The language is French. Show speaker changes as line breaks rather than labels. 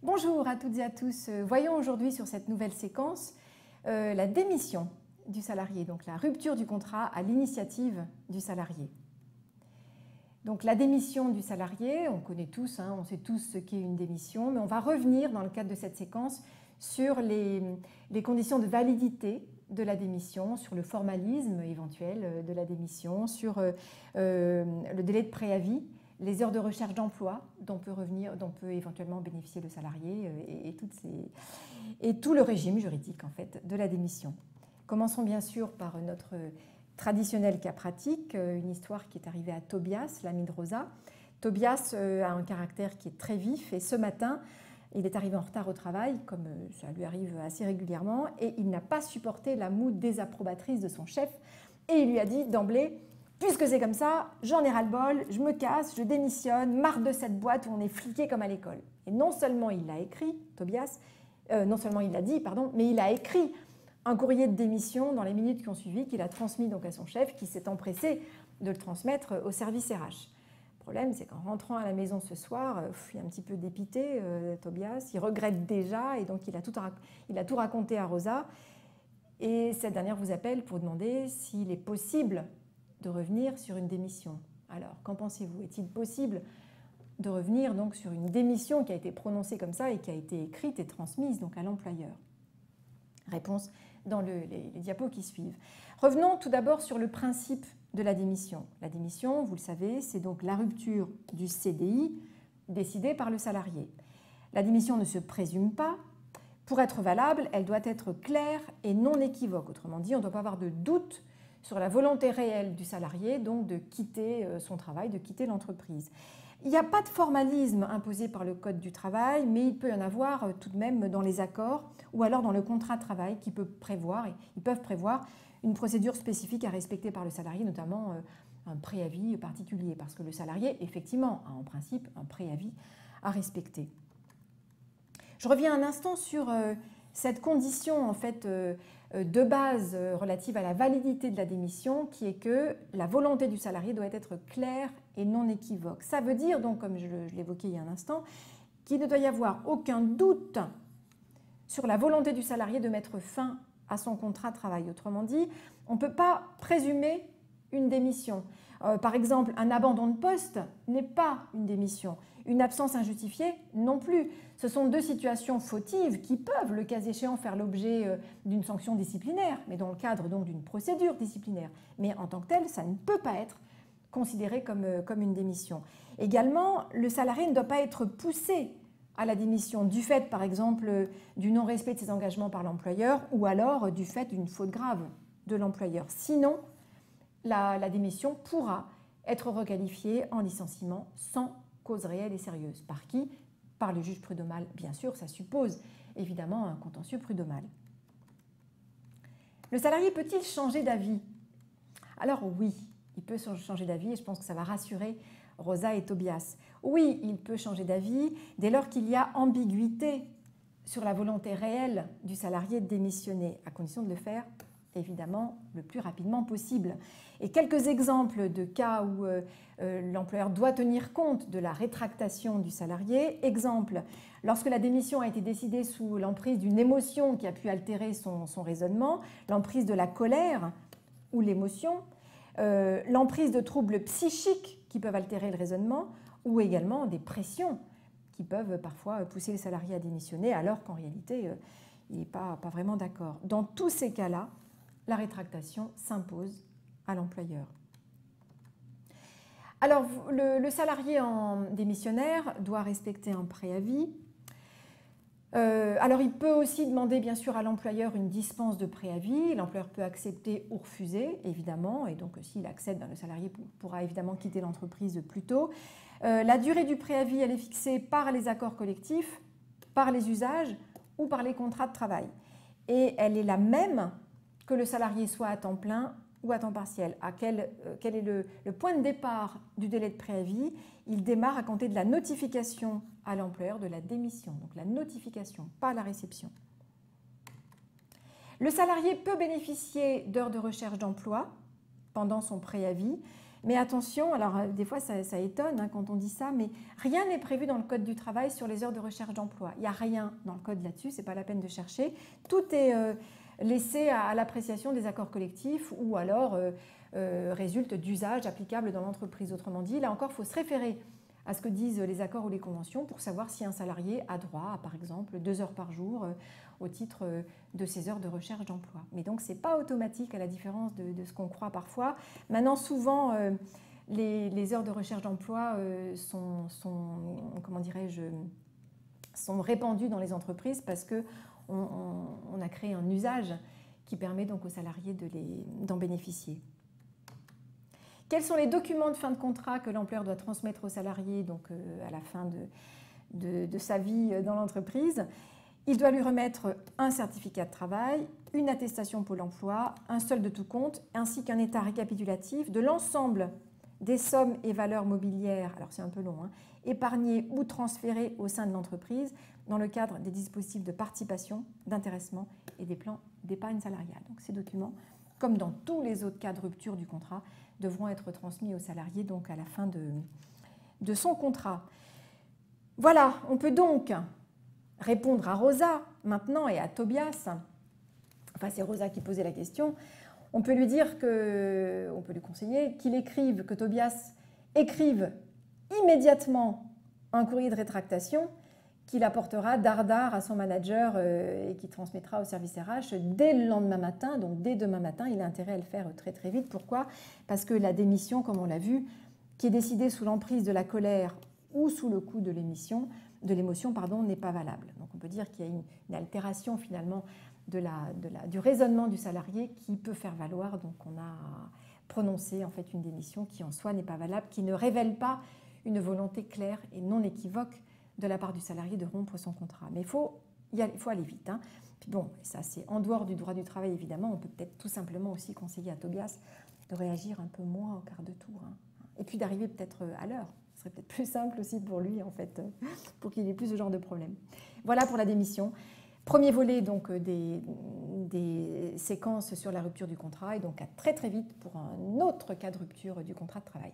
Bonjour à toutes et à tous. Voyons aujourd'hui sur cette nouvelle séquence la démission du salarié, donc la rupture du contrat à l'initiative du salarié. Donc la démission du salarié, on connaît tous, on sait tous ce qu'est une démission, mais on va revenir dans le cadre de cette séquence sur les conditions de validité de la démission, sur le formalisme éventuel de la démission, sur le délai de préavis, les heures de recherche d'emploi dont peut éventuellement bénéficier le salarié et tout le régime juridique en fait, de la démission. Commençons bien sûr par notre traditionnel cas pratique, une histoire qui est arrivée à Tobias, l'ami de Rosa. Tobias a un caractère qui est très vif et ce matin, il est arrivé en retard au travail, comme ça lui arrive assez régulièrement, et il n'a pas supporté la moue désapprobatrice de son chef et il lui a dit d'emblée: puisque c'est comme ça, j'en ai ras-le-bol, je me casse, je démissionne, marre de cette boîte où on est fliqué comme à l'école. Et non seulement il l'a écrit, Tobias, non seulement il l'a dit, pardon, mais il a écrit un courrier de démission dans les minutes qui ont suivi, qu'il a transmis donc à son chef, qui s'est empressé de le transmettre au service RH. Le problème, c'est qu'en rentrant à la maison ce soir, il est un petit peu dépité, Tobias, il regrette déjà, et donc il a tout raconté à Rosa. Et cette dernière vous appelle pour demander s'il est possible de revenir sur une démission. Alors, qu'en pensez-vous? Est-il possible de revenir donc sur une démission qui a été prononcée comme ça et qui a été écrite et transmise donc à l'employeur? Réponse dans les diapos qui suivent. Revenons tout d'abord sur le principe de la démission. La démission, vous le savez, c'est donc la rupture du CDI décidée par le salarié. La démission ne se présume pas. Pour être valable, elle doit être claire et non équivoque. Autrement dit, on ne doit pas avoir de doute sur la volonté réelle du salarié, donc de quitter son travail, de quitter l'entreprise. Il n'y a pas de formalisme imposé par le Code du travail, mais il peut y en avoir tout de même dans les accords ou alors dans le contrat de travail ils peuvent prévoir une procédure spécifique à respecter par le salarié, notamment un préavis particulier, parce que le salarié, effectivement, a en principe un préavis à respecter. Je reviens un instant sur cette condition en fait, de base relative à la validité de la démission, qui est que la volonté du salarié doit être claire et non équivoque. Ça veut dire, donc, comme je l'évoquais il y a un instant, qu'il ne doit y avoir aucun doute sur la volonté du salarié de mettre fin à son contrat de travail. Autrement dit, on ne peut pas présumer une démission. Par exemple, un abandon de poste n'est pas une démission. Une absence injustifiée non plus. Ce sont deux situations fautives qui peuvent, le cas échéant, faire l'objet d'une sanction disciplinaire, mais dans le cadre donc d'une procédure disciplinaire. Mais en tant que tel, ça ne peut pas être considéré comme une démission. Également, le salarié ne doit pas être poussé à la démission du fait, par exemple, du non-respect de ses engagements par l'employeur ou alors du fait d'une faute grave de l'employeur. Sinon, la démission pourra être requalifiée en licenciement sans cause réelle et sérieuse. Par qui? Par le juge prud'homal, bien sûr, ça suppose évidemment un contentieux prud'homal. Le salarié peut-il changer d'avis? Alors oui, il peut changer d'avis et je pense que ça va rassurer Rosa et Tobias. Oui, il peut changer d'avis dès lors qu'il y a ambiguïté sur la volonté réelle du salarié de démissionner, à condition de le faire évidemment le plus rapidement possible. Et quelques exemples de cas où l'employeur doit tenir compte de la rétractation du salarié. Exemple, lorsque la démission a été décidée sous l'emprise d'une émotion qui a pu altérer son raisonnement, l'emprise de la colère ou l'émotion, l'emprise de troubles psychiques qui peuvent altérer le raisonnement, ou également des pressions qui peuvent parfois pousser le salarié à démissionner alors qu'en réalité il n'est pas vraiment d'accord. Dans tous ces cas-là, la rétractation s'impose à l'employeur. Alors, le salarié en démissionnaire doit respecter un préavis. Alors, il peut aussi demander, bien sûr, à l'employeur une dispense de préavis. L'employeur peut accepter ou refuser, évidemment, et donc s'il accepte, le salarié pourra évidemment quitter l'entreprise plus tôt. La durée du préavis, elle est fixée par les accords collectifs, par les usages ou par les contrats de travail. Et elle est la même que le salarié soit à temps plein ou à temps partiel. Quel est le point de départ du délai de préavis? Il démarre à compter de la notification à l'employeur de la démission. Donc la notification, pas la réception. Le salarié peut bénéficier d'heures de recherche d'emploi pendant son préavis. Mais attention, alors des fois ça étonne hein, quand on dit ça, mais rien n'est prévu dans le Code du travail sur les heures de recherche d'emploi. Il n'y a rien dans le Code là-dessus, ce n'est pas la peine de chercher. Tout est laissé à l'appréciation des accords collectifs ou alors résulte d'usages applicables dans l'entreprise. Autrement dit, là encore, il faut se référer à ce que disent les accords ou les conventions pour savoir si un salarié a droit à, par exemple, 2 heures par jour au titre de ses heures de recherche d'emploi. Mais donc, ce n'est pas automatique à la différence de ce qu'on croit parfois. Maintenant, souvent, les heures de recherche d'emploi comment dirais-je, sont répandues dans les entreprises parce qu'on a créé un usage qui permet donc aux salariés d'en bénéficier. Quels sont les documents de fin de contrat que l'employeur doit transmettre aux salariés donc, à la fin de sa vie dans l'entreprise? Il doit lui remettre un certificat de travail, une attestation Pôle emploi, un solde de tout compte, ainsi qu'un état récapitulatif de l'ensemble des sommes et valeurs mobilières, alors c'est un peu long, hein, épargnées ou transférées au sein de l'entreprise dans le cadre des dispositifs de participation, d'intéressement et des plans d'épargne salariale. Donc ces documents, comme dans tous les autres cas de rupture du contrat, devront être transmis aux salariés donc à la fin de son contrat. Voilà, on peut donc répondre à Rosa maintenant et à Tobias. Enfin, c'est Rosa qui posait la question. On peut lui dire on peut lui conseiller que Tobias écrive immédiatement un courrier de rétractation qu'il apportera dardard à son manager et qui transmettra au service RH dès le lendemain matin. Donc dès demain matin, il a intérêt à le faire très très vite. Pourquoi? Parce que la démission, comme on l'a vu, qui est décidée sous l'emprise de la colère ou sous le coup de l'émotion, n'est pas valable. Donc on peut dire qu'il y a une altération finalement du raisonnement du salarié qui peut faire valoir. Donc on a prononcé en fait une démission qui en soi n'est pas valable, qui ne révèle pas une volonté claire et non équivoque de la part du salarié de rompre son contrat. Mais il faut aller vite. Hein. Puis bon, ça c'est en dehors du droit du travail évidemment. On peut peut-être tout simplement aussi conseiller à Tobias de réagir un peu moins au quart de tour. Hein. Et puis d'arriver peut-être à l'heure. Ce serait peut-être plus simple aussi pour lui en fait, pour qu'il ait plus ce genre de problème. Voilà pour la démission. Premier volet donc des séquences sur la rupture du contrat et donc à très très vite pour un autre cas de rupture du contrat de travail.